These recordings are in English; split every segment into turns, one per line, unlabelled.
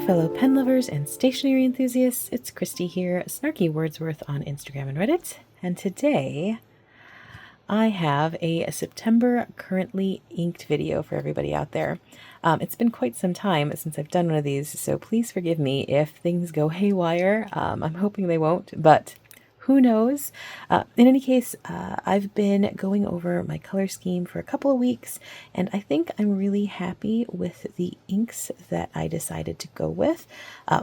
fellow pen lovers and stationery enthusiasts, it's Christy here, Snarky Wordsworth on Instagram and Reddit, and today I have a September currently inked video for everybody out there. It's been quite some time since I've done one of these, so please forgive me if things go haywire. I'm hoping they won't, but who knows? In any case, I've been going over my color scheme for a couple of weeks, and I think I'm really happy with the inks that I decided to go with.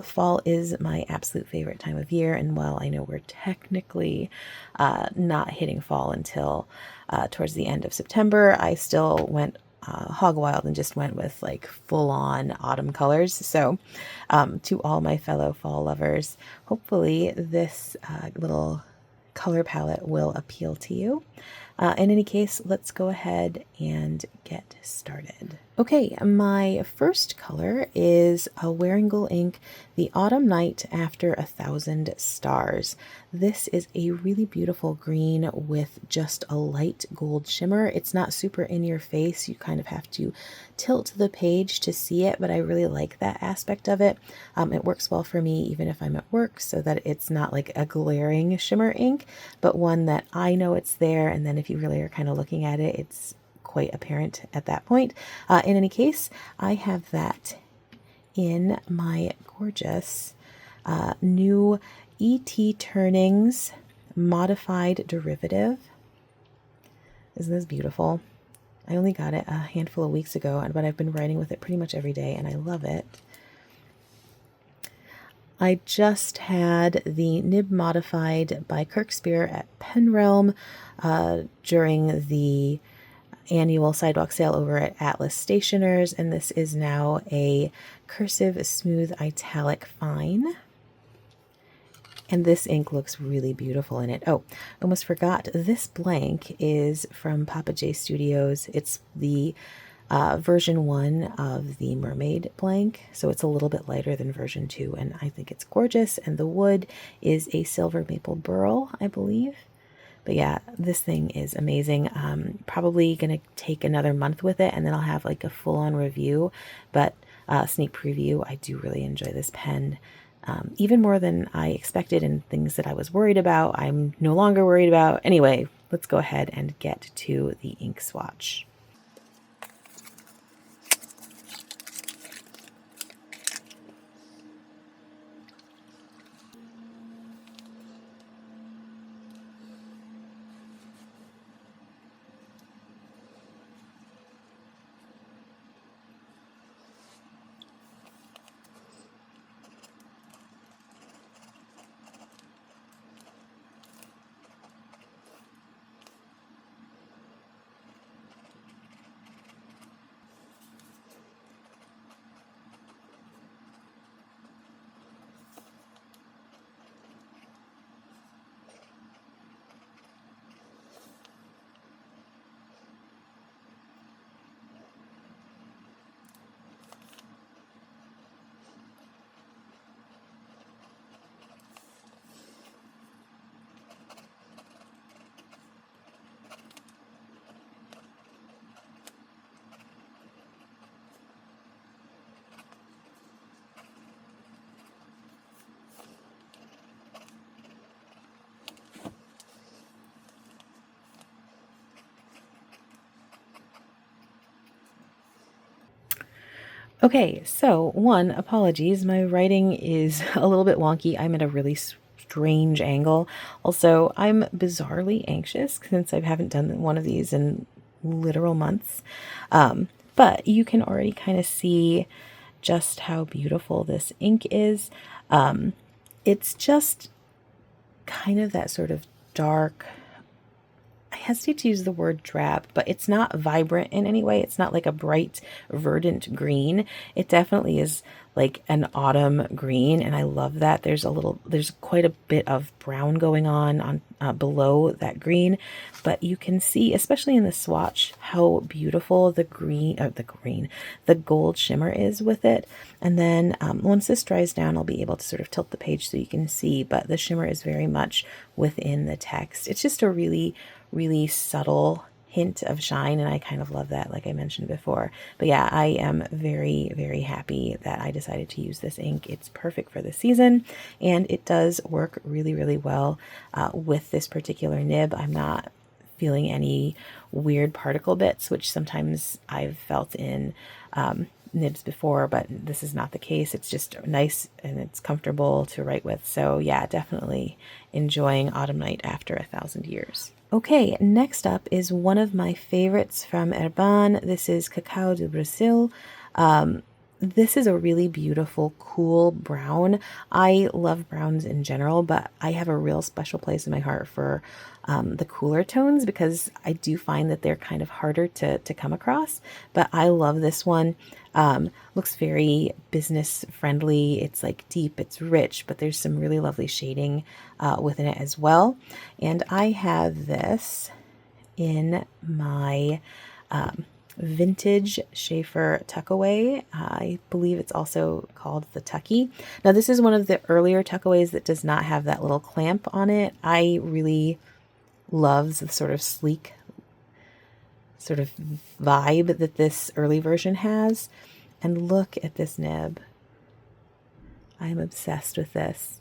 Fall is my absolute favorite time of year, and while I know we're technically not hitting fall until towards the end of September, I still went hog wild and just went with like full-on autumn colors. So to all my fellow fall lovers, hopefully this little color palette will appeal to you. In any case, let's go ahead and get started. Okay, my first color is a Wearingeul ink, the Autumn Night After 1,000 Stars. This is a really beautiful green with just a light gold shimmer. It's not super in your face. You kind of have to tilt the page to see it, but I really like that aspect of it. It works well for me even if I'm at work, so that it's not like a glaring shimmer ink, but one that I know it's there, and then if you really are kind of looking at it, it's quite apparent at that point. In any case, I have that in my gorgeous new E.T. Turnings modified derivative. Isn't this beautiful? I only got it a handful of weeks ago, but I've been writing with it pretty much every day, and I love it. I just had the nib modified by Kirk Speer at Penrealm during the annual sidewalk sale over at Atlas Stationers, and this is now a cursive smooth italic fine. And this ink looks really beautiful in it. Oh, almost forgot, this blank is from PapaJ Studios. It's the version 1 of the mermaid blank, so it's a little bit lighter than version 2, and I think it's gorgeous. And the wood is a silver maple burl, I believe. But yeah, this thing is amazing. Probably gonna take another month with it, and then I'll have like a full-on review, but sneak preview. I do really enjoy this pen. Even more than I expected, and things that I was worried about, I'm no longer worried about. Anyway, let's go ahead and get to the ink swatch. Okay, so apologies, my writing is a little bit wonky. I'm at a really strange angle. Also, I'm bizarrely anxious since I haven't done one of these in literal months. But you can already kind of see just how beautiful this ink is. It's just kind of that sort of dark, I hesitate to use the word drab, but it's not vibrant in any way. It's not like a bright, verdant green. It definitely is like an autumn green, and I love that. There's quite a bit of brown going on below that green, but you can see, especially in the swatch, how beautiful the gold shimmer is with it. And then once this dries down, I'll be able to sort of tilt the page so you can see, but the shimmer is very much within the text. It's just a really, really subtle hint of shine, and I kind of love that, like I mentioned before. But yeah, I am very, very happy that I decided to use this ink. It's perfect for the season, and it does work really, really well with this particular nib. I'm not feeling any weird particle bits, which sometimes I've felt in nibs before, but this is not the case. It's just nice and it's comfortable to write with. So yeah, definitely enjoying Autumn Night after 1,000 years. Okay, next up is one of my favorites from Herbin. This is Cacao de Bresil. This is a really beautiful, cool brown. I love browns in general, but I have a real special place in my heart for the cooler tones because I do find that they're kind of harder to come across. But I love this one. Looks very business friendly. It's like deep, it's rich, but there's some really lovely shading within it as well. And I have this in my vintage Sheaffer Tuckaway. I believe it's also called the Tucky. Now this is one of the earlier Tuckaways that does not have that little clamp on it. I really love the sort of sleek sort of vibe that this early version has. And look at this nib. I am obsessed with this.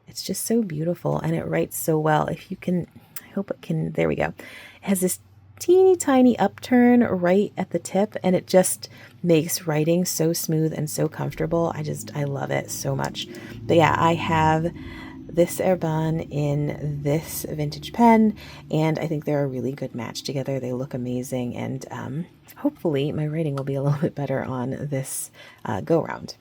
It's just so beautiful and it writes so well. If you can, I hope it can, there we go. It has this teeny tiny upturn right at the tip and it just makes writing so smooth and so comfortable. I love it so much. But yeah, I have this Herbin in this vintage pen and I think they're a really good match together. They look amazing and hopefully my writing will be a little bit better on this go round.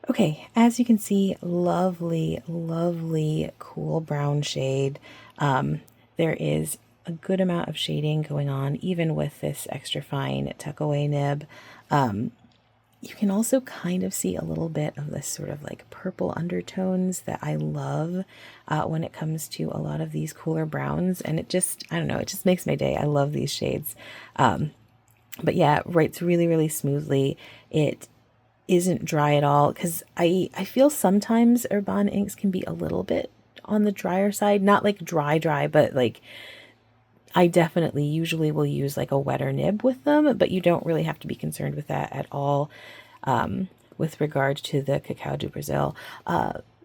Okay, as you can see, lovely, lovely, cool brown shade. There is a good amount of shading going on, even with this extra fine Tuckaway nib. You can also kind of see a little bit of this sort of like purple undertones that I love when it comes to a lot of these cooler browns. And it just, I don't know, it just makes my day. I love these shades. But yeah, it writes really, really smoothly. It isn't dry at all because I feel sometimes Herbin inks can be a little bit on the drier side, not like dry, but like I definitely usually will use like a wetter nib with them, but you don't really have to be concerned with that at all with regard to the Cacao do Bresil.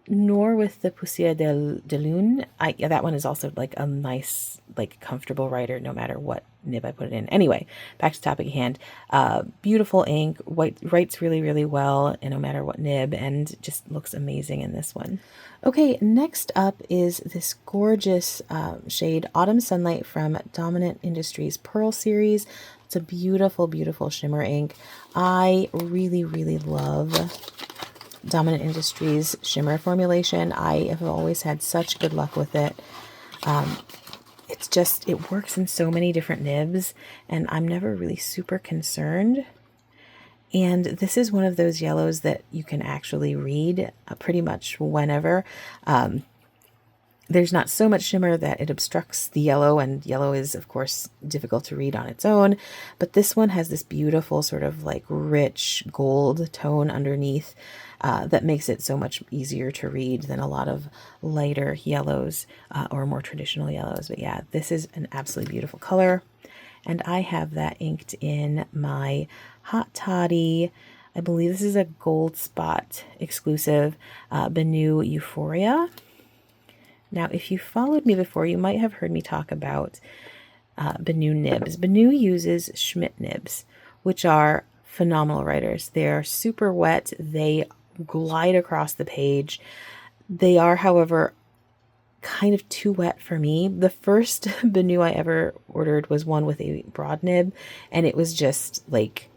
Nor with the Poussière de Lune. That one is also like a nice, like comfortable writer no matter what nib I put it in. Anyway, back to topic at hand. Beautiful ink, writes really, really well and no matter what nib, and just looks amazing in this one. Okay, next up is this gorgeous shade Autumn Sunlight from Dominant Industries Pearl series. It's a beautiful, beautiful shimmer ink. I really, really love Dominant Industries shimmer formulation. I have always had such good luck with it. It's just, it works in so many different nibs and I'm never really super concerned. And this is one of those yellows that you can actually read pretty much whenever. There's not so much shimmer that it obstructs the yellow, and yellow is, of course, difficult to read on its own. But this one has this beautiful sort of like rich gold tone underneath that makes it so much easier to read than a lot of lighter yellows or more traditional yellows. But yeah, this is an absolutely beautiful color. And I have that inked in my Hot Toddy. I believe this is a gold spot exclusive Benu Euphoria. Now, if you followed me before, you might have heard me talk about Benu nibs. Benu uses Schmidt nibs, which are phenomenal writers. They are super wet. They glide across the page. They are, however, kind of too wet for me. The first Benu I ever ordered was one with a broad nib, and it was just like,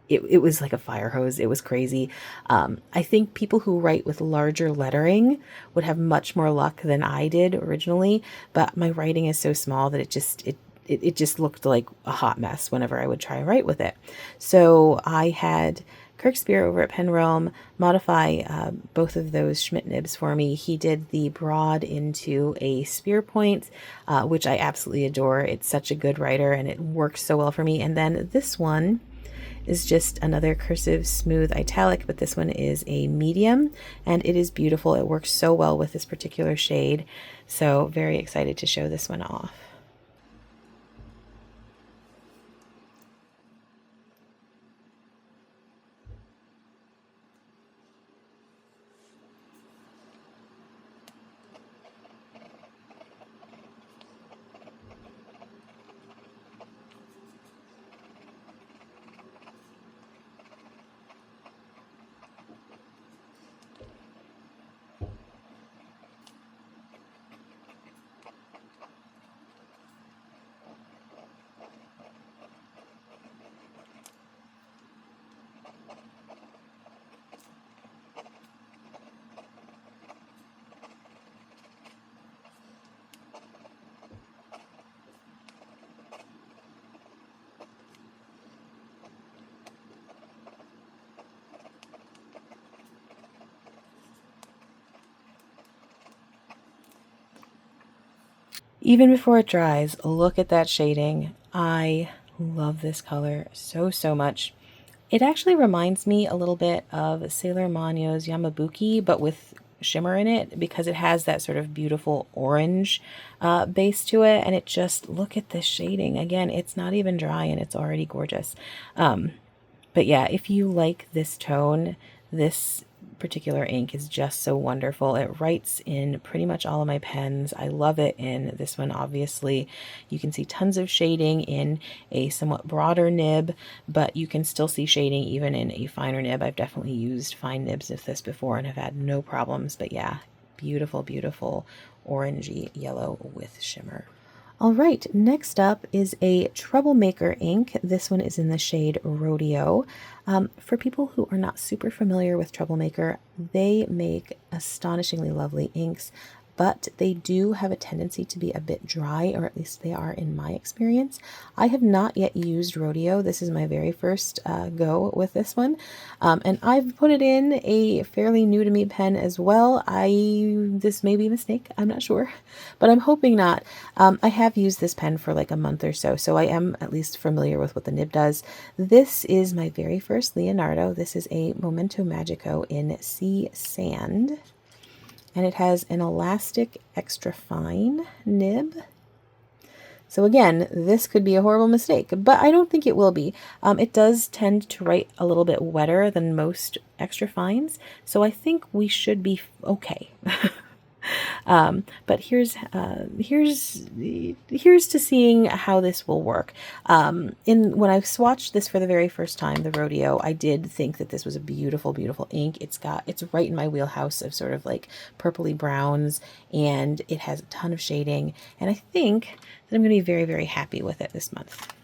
it was like a fire hose. It was crazy. I think people who write with larger lettering would have much more luck than I did originally, but my writing is so small that it just looked like a hot mess whenever I would try and write with it. So I had Kirk Speer over at Penrome modify both of those Schmidt nibs for me. He did the broad into a spear point, which I absolutely adore. It's such a good writer and it works so well for me. And then this one is just another cursive smooth italic, but this one is a medium and it is beautiful. It works so well with this particular shade. So very excited to show this one off. Even before it dries, look at that shading. I love this color so, so much. It actually reminds me a little bit of Sailor Manyo's Yamabuki, but with shimmer in it because it has that sort of beautiful orange base to it. And it just, look at this shading. Again, it's not even dry and it's already gorgeous. But yeah, if you like this tone, this particular ink is just so wonderful. It writes in pretty much all of my pens. I love it in this one, obviously. You can see tons of shading in a somewhat broader nib, but you can still see shading even in a finer nib. I've definitely used fine nibs of this before and have had no problems. But yeah, beautiful, beautiful orangey yellow with shimmer. All right, next up is a Troublemaker ink. This one is in the shade Rodeo. For people who are not super familiar with Troublemaker, they make astonishingly lovely inks, but they do have a tendency to be a bit dry, or at least they are in my experience. I have not yet used Rodeo. This is my very first go with this one, and I've put it in a fairly new to me pen as well. This may be a mistake, I'm not sure, but I'm hoping not. I have used this pen for like a month or so, so I am at least familiar with what the nib does. This is my very first Leonardo. This is a Momento Magico in Sea Sand. And it has an elastic extra fine nib. So again, this could be a horrible mistake, but I don't think it will be. It does tend to write a little bit wetter than most extra fines, so I think we should be okay. But here's to seeing how this will work. When I swatched this for the very first time, the Rodeo, I did think that this was a beautiful, beautiful ink. It's right in my wheelhouse of sort of like purpley browns, and it has a ton of shading, and I think that I'm going to be very, very happy with it this month.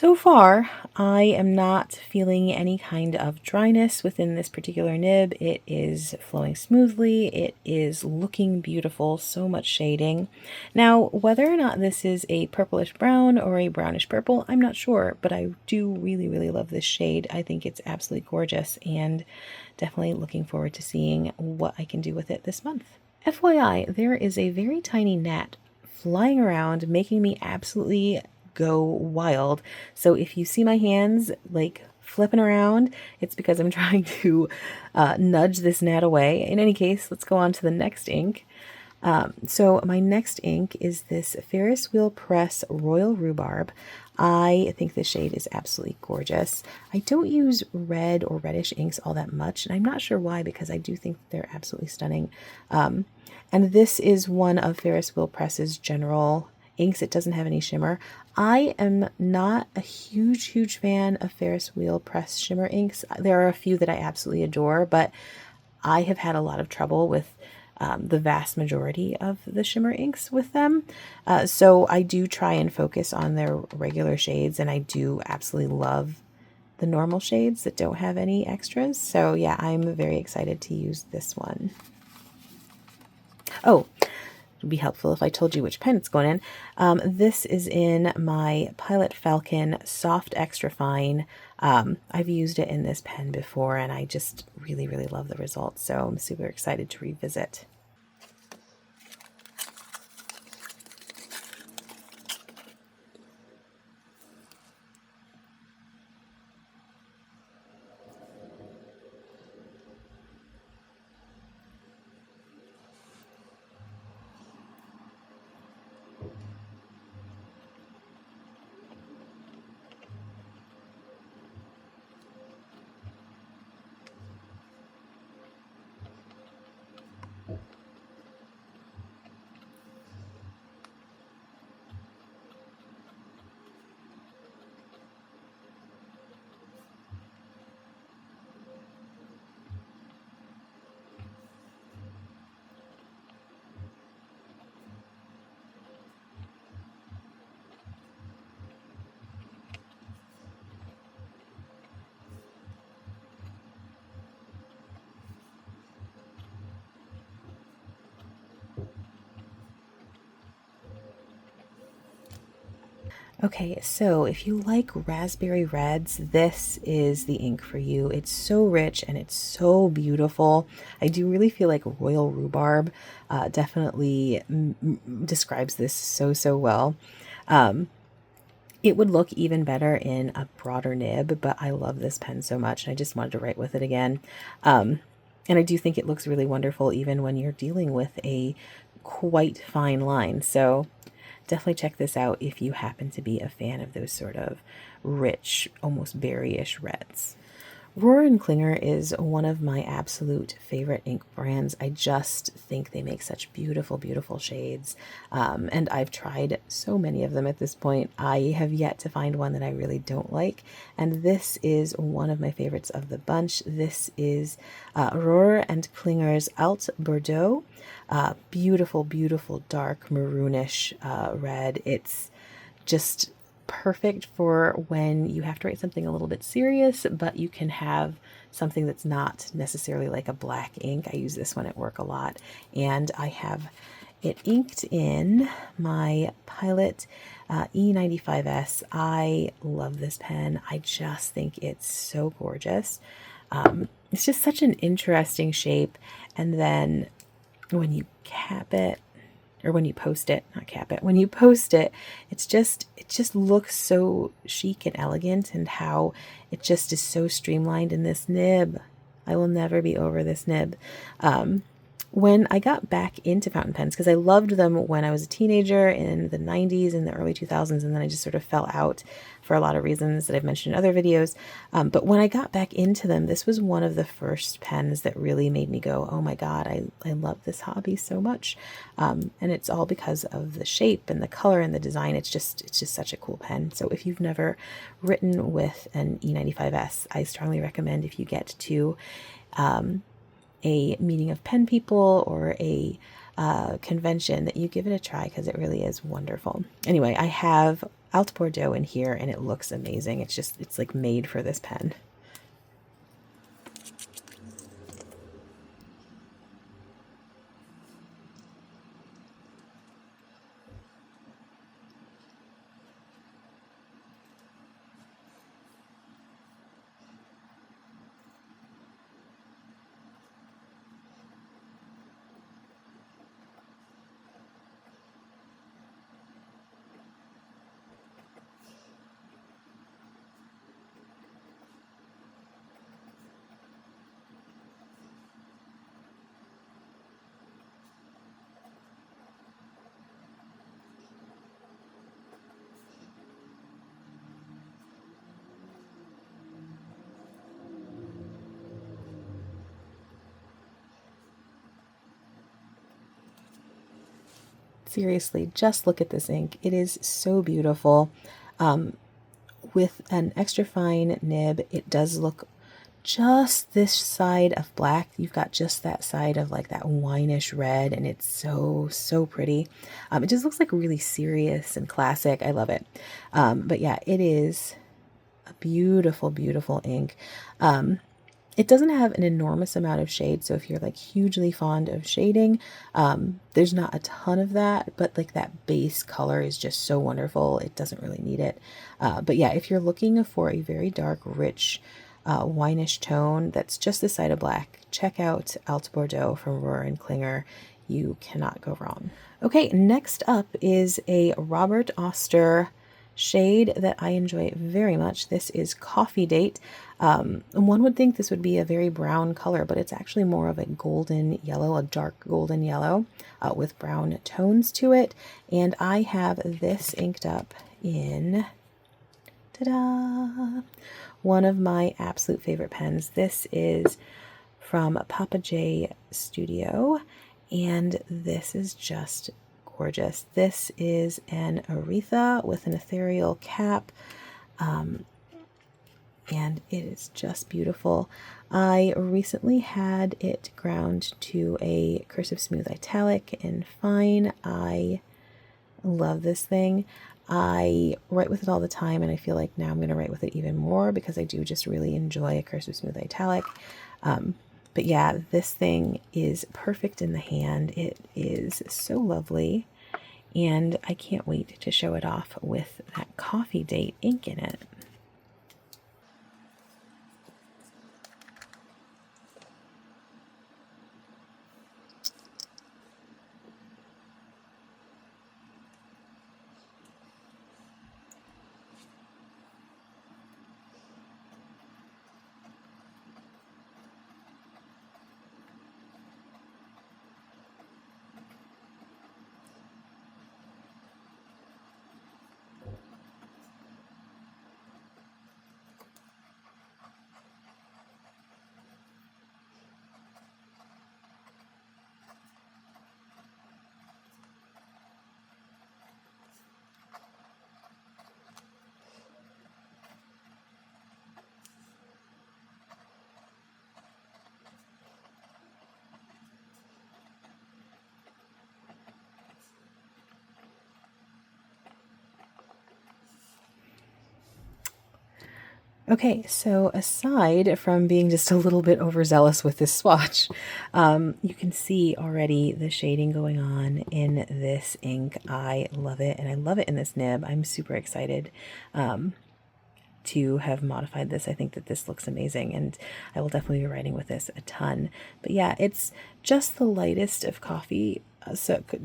So far, I am not feeling any kind of dryness within this particular nib. It is flowing smoothly. It is looking beautiful, so much shading. Now, whether or not this is a purplish brown or a brownish purple, I'm not sure, but I do really, really love this shade. I think it's absolutely gorgeous and definitely looking forward to seeing what I can do with it this month. FYI, there is a very tiny gnat flying around, making me absolutely go wild. So if you see my hands like flipping around, it's because I'm trying to nudge this gnat away. In any case, let's go on to the next ink. So my next ink is this Ferris Wheel Press Royal Rhubarb. I think this shade is absolutely gorgeous. I don't use red or reddish inks all that much, and I'm not sure why, because I do think they're absolutely stunning. And this is one of Ferris Wheel Press's general inks. It doesn't have any shimmer. I am not a huge fan of Ferris Wheel Press shimmer inks. There are a few that I absolutely adore, but I have had a lot of trouble with the vast majority of the shimmer inks with them. So I do try and focus on their regular shades, and I do absolutely love the normal shades that don't have any extras. So yeah, I'm very excited to use this one. Oh, it would be helpful if I told you which pen it's going in. This is in my Pilot Falcon Soft Extra Fine. I've used it in this pen before, and I just really love the results, so I'm super excited to revisit. Okay, so if you like raspberry reds, this is the ink for you. It's so rich and it's so beautiful. I do really feel like Royal Rhubarb definitely describes this so well. It would look even better in a broader nib, but I love this pen so much, and I just wanted to write with it again. And I do think it looks really wonderful even when you're dealing with a quite fine line. So definitely check this out if you happen to be a fan of those sort of rich, almost berryish reds. Rohrer and Klingner is one of my absolute favorite ink brands. I just think they make such beautiful shades. And I've tried so many of them at this point. I have yet to find one that I really don't like. And this is one of my favorites of the bunch. This is Rohrer and Klingner's Alt Bordeaux. Beautiful dark maroonish red. It's just perfect for when you have to write something a little bit serious, but you can have something that's not necessarily like a black ink. I use this one at work a lot, and I have it inked in my Pilot E95S. I love this pen. I just think it's so gorgeous. It's just such an interesting shape, and then when you cap it, or when you post it, not cap it, when you post it, it just looks so chic and elegant, and how it just is so streamlined in this nib. I will never be over this nib. When I got back into fountain pens, because I loved them when I was a teenager in the 90s and the early 2000s, and then I just sort of fell out for a lot of reasons that I've mentioned in other videos. But when I got back into them, this was one of the first pens that really made me go, oh my God, I love this hobby so much. And it's all because of the shape and the color and the design. It's just such a cool pen. So if you've never written with an E95S, I strongly recommend, if you get to a meeting of pen people or a convention that you give it a try, because it really is wonderful. Anyway, I have Alt Bordeaux in here, and it looks amazing. It's like made for this pen. Seriously, just look at this ink. It is so beautiful. With an extra fine nib, it does look just this side of black. You've got just that side of like that wineish red, and it's so pretty. It just looks like really serious and classic. I love it. But yeah, it is a beautiful ink. It doesn't have an enormous amount of shade, so if you're like hugely fond of shading, there's not a ton of that, but like that base color is just so wonderful. It doesn't really need it. But yeah, if you're looking for a very dark, rich, wineish tone that's just the side of black, check out Alt Bordeaux from Rohrer and Klingner. You cannot go wrong. Okay, next up is a Robert Oster shade that I enjoy very much. This is Coffee Date. One would think this would be a very brown color, but it's actually more of a golden yellow, a dark golden yellow with brown tones to it. And I have this inked up in, ta-da, one of my absolute favorite pens. This is from PapaJ Studio, and this is just gorgeous. This is an Aretha with an ethereal cap, and it is just beautiful. I recently had it ground to a cursive smooth italic in fine. I love this thing. I write with it all the time, and I feel like now I'm going to write with it even more because I do just really enjoy a cursive smooth italic. But yeah, this thing is perfect in the hand. It is so lovely, and I can't wait to show it off with that Coffee Date ink in it. Okay, so aside from being just a little bit overzealous with this swatch, you can see already the shading going on in this ink. I love it, and I love it in this nib. I'm super excited to have modified this. I think that this looks amazing, and I will definitely be writing with this a ton. But yeah, it's just the lightest of coffee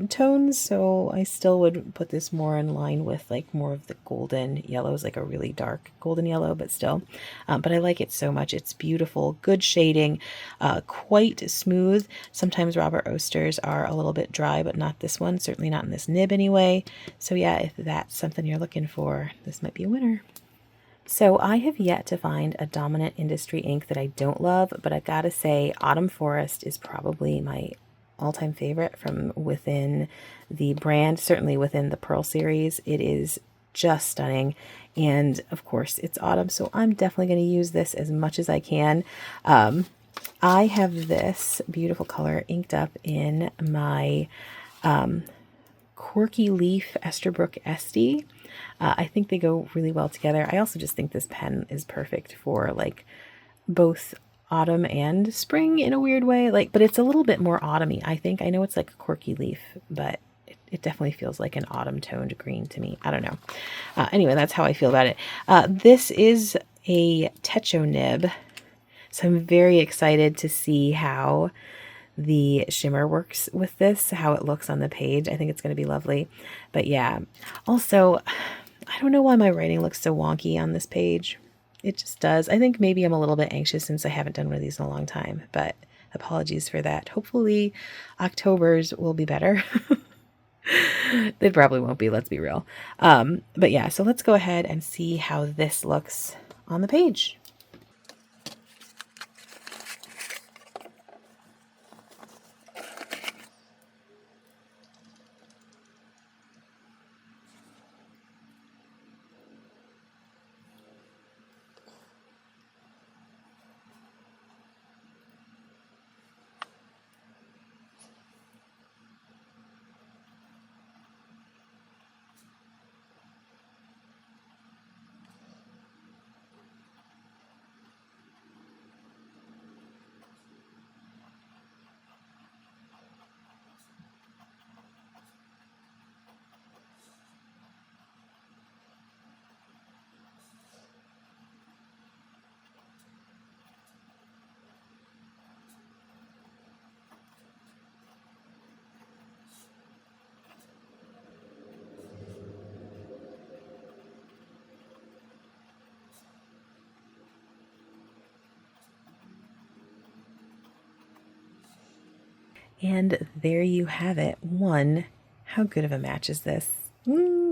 tones, so I still would put this more in line with like more of the golden yellows, like a really dark golden yellow, but still. But I like it so much. It's beautiful, good shading, quite smooth. Sometimes Robert Osters are a little bit dry, but not this one, certainly not in this nib anyway. So yeah, if that's something you're looking for, this might be a winner. So I have yet to find a dominant industry ink that I don't love, but I gotta say Autumn Forest is probably my all-time favorite from within the brand, certainly within the Pearl series. It is just stunning, and of course it's autumn, so I'm definitely going to use this as much as I can. I have this beautiful color inked up in my Quirky Leaf Esterbrook Estie. I think they go really well together. I also just think this pen is perfect for like both autumn and spring in a weird way. Like, but it's a little bit more autumny, I think. I know it's like a Quirky Leaf, but it definitely feels like an autumn toned green to me. I don't know. Anyway, that's how I feel about it. This is a Techo nib. So I'm very excited to see how the shimmer works with this, how it looks on the page. I think it's going to be lovely. But yeah, also, I don't know why my writing looks so wonky on this page. It just does. I think maybe I'm a little bit anxious since I haven't done one of these in a long time, but apologies for that. Hopefully October's will be better. They probably won't be, let's be real. But yeah, so let's go ahead and see how this looks on the page. And there you have it. One, how good of a match is this?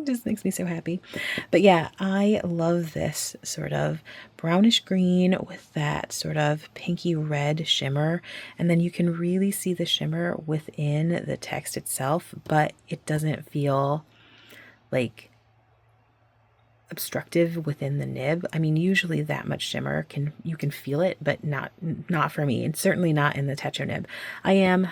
Just makes me so happy. But yeah, I love this sort of brownish green with that sort of pinky red shimmer. And then you can really see the shimmer within the text itself, but it doesn't feel like obstructive within the nib. I mean, usually that much shimmer you can feel it, but not for me, and certainly not in the Techo nib. I am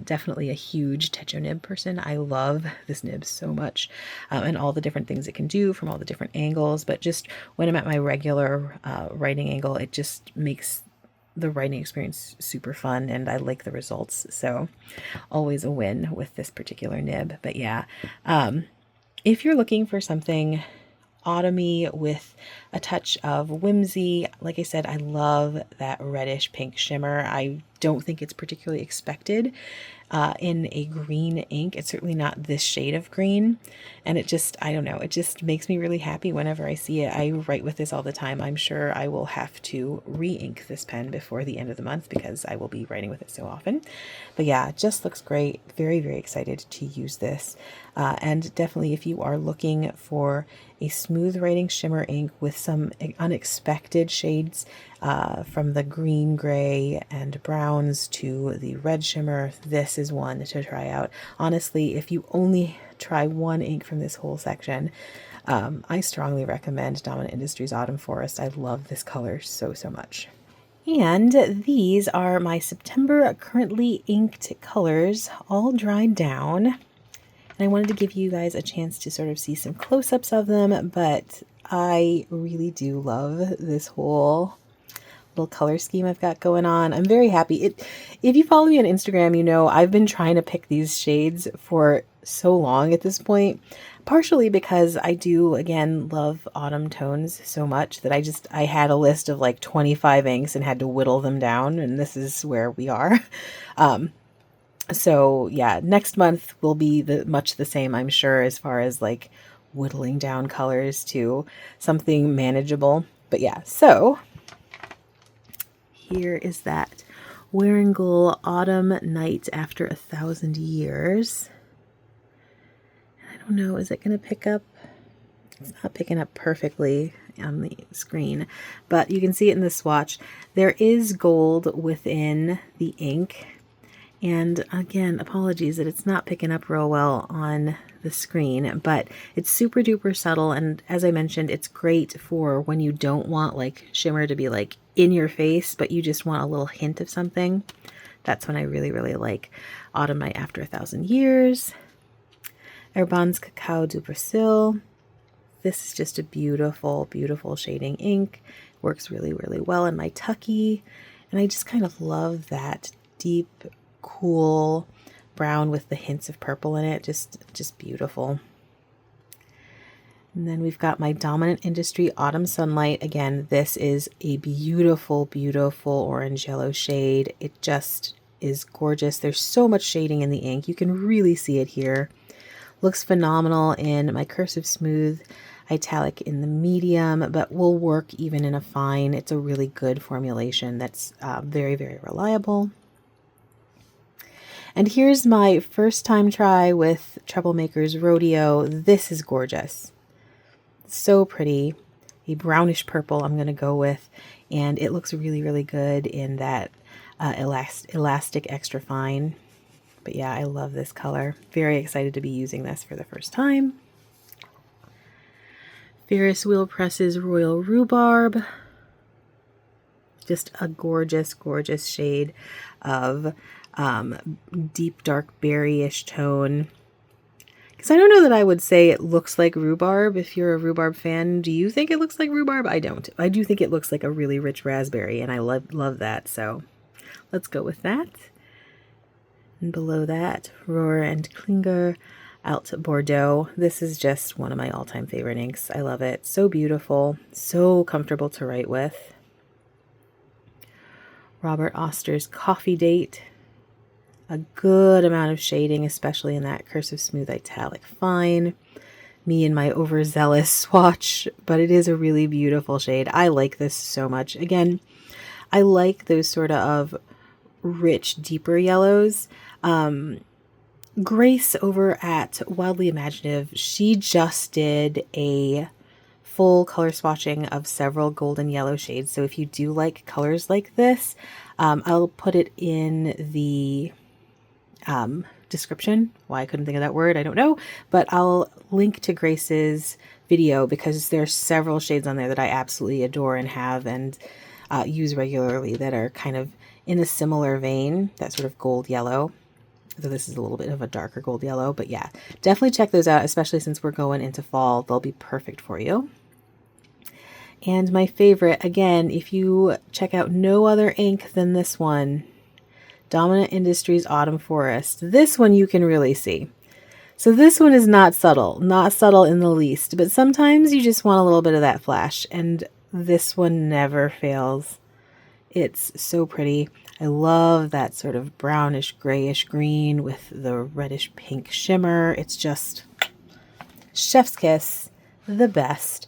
definitely a huge Techo nib person. I love this nib so much, and all the different things it can do from all the different angles. But just when I'm at my regular writing angle, it just makes the writing experience super fun, and I like the results. So always a win with this particular nib. But yeah, if you're looking for something autumny with a touch of whimsy, like I said, I love that reddish pink shimmer. I don't think it's particularly expected in a green ink. It's certainly not this shade of green, and it just, I don't know, it just makes me really happy whenever I see it. I write with this all the time. I'm sure I will have to re-ink this pen before the end of the month because I will be writing with it so often. But yeah, it just looks great. Very, very excited to use this. And definitely if you are looking for a smooth writing shimmer ink with some unexpected shades from the green, gray, and browns to the red shimmer, this is one to try out. Honestly, if you only try one ink from this whole section, I strongly recommend Dominant Industries Autumn Forest. I love this color so, so much. And these are my September currently inked colors, all dried down. And I wanted to give you guys a chance to sort of see some close-ups of them, but I really do love this whole little color scheme I've got going on. I'm very happy. If you follow me on Instagram, you know I've been trying to pick these shades for so long at this point, partially because I do, again, love autumn tones so much that I had a list of like 25 inks and had to whittle them down, and this is where we are. So yeah, next month will be much the same, I'm sure, as far as like whittling down colors to something manageable. But yeah, so here is that Wearingeul Autumn Night After 1,000 Years. I don't know, is it going to pick up? It's not picking up perfectly on the screen, but you can see it in the swatch. There is gold within the ink. And again, apologies that it's not picking up real well on the screen, but it's super duper subtle. And as I mentioned, it's great for when you don't want like shimmer to be like in your face, but you just want a little hint of something. That's when I really, really like Autumn Night After 1,000 Years. Herbin's Cacao du Bresil. This is just a beautiful, beautiful shading ink. Works really, really well in my Tucky. And I just kind of love that deep, cool brown with the hints of purple in it. Just beautiful. And then we've got my Dominant Industry Autumn Sunlight. Again, this is a beautiful, beautiful orange yellow shade. It just is gorgeous. There's so much shading in the ink. You can really see it here. Looks phenomenal in my cursive smooth, italic in the medium, but will work even in a fine. It's a really good formulation that's very, very reliable. And here's my first time try with Troublemaker's Rodeo. This is gorgeous. So pretty. A brownish purple I'm going to go with, and it looks really, really good in that elastic extra fine. But yeah, I love this color. Very excited to be using this for the first time. Ferris Wheel Presses Royal Rhubarb. Just a gorgeous, gorgeous shade of deep dark berry-ish tone. Because I don't know that I would say it looks like rhubarb. If you're a rhubarb fan, do you think it looks like rhubarb? I don't. I do think it looks like a really rich raspberry, and I love that. So let's go with that. And below that, Rohrer and Klingner out Bordeaux. This is just one of my all-time favorite inks. I love it. So beautiful, so comfortable to write with. Robert Oster's Coffee Date. A good amount of shading, especially in that cursive smooth italic fine. Me and my overzealous swatch, but it is a really beautiful shade. I like this so much. Again, I like those sort of rich, deeper yellows. Grace over at Wildly Imaginative, she just did a full color swatching of several golden yellow shades. So if you do like colors like this, I'll put it in the description. Why I couldn't think of that word, I don't know, but I'll link to Grace's video because there's several shades on there that I absolutely adore and have and use regularly that are kind of in a similar vein, that sort of gold yellow. So this is a little bit of a darker gold yellow, but yeah, definitely check those out, especially since we're going into fall. They'll be perfect for you. And my favorite, again, if you check out no other ink than this one, Dominant Industries Autumn Forest. This one you can really see. So this one is not subtle in the least, but sometimes you just want a little bit of that flash, and this one never fails. It's so pretty. I love that sort of brownish, grayish green with the reddish pink shimmer. It's just chef's kiss, the best.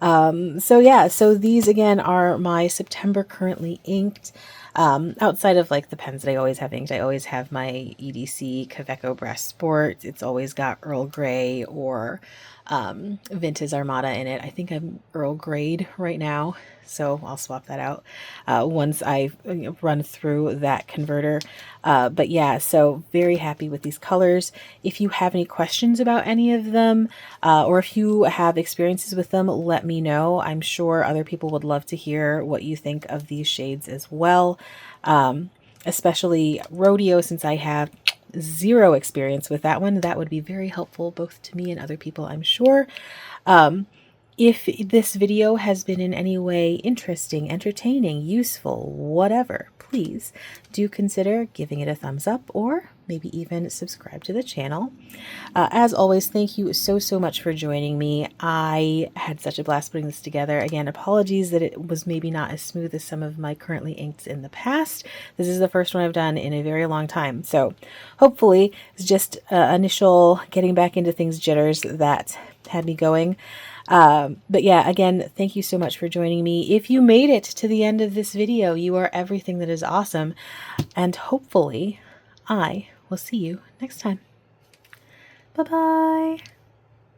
So yeah, so these again are my September currently inked. Outside of like the pens that I always have inked, I always have my EDC Cacao Brass Sport. It's always got Earl Grey or Vintage Armada in it. I think I'm Earl Greyed right now, so I'll swap that out once I run through that converter. But yeah, so very happy with these colors. If you have any questions about any of them, or if you have experiences with them, let me know. I'm sure other people would love to hear what you think of these shades as well. Especially Rodeo, since I have zero experience with that one. That would be very helpful both to me and other people, I'm sure. If this video has been in any way interesting, entertaining, useful, whatever, please do consider giving it a thumbs up or maybe even subscribe to the channel. As always, thank you so much for joining me. I had such a blast putting this together. Again, apologies that it was maybe not as smooth as some of my currently inks in the past. This is the first one I've done in a very long time. So hopefully it's just initial getting back into things jitters that had me going. But yeah, again, thank you so much for joining me. If you made it to the end of this video, you are everything that is awesome. And hopefully I will see you next time. Bye-bye.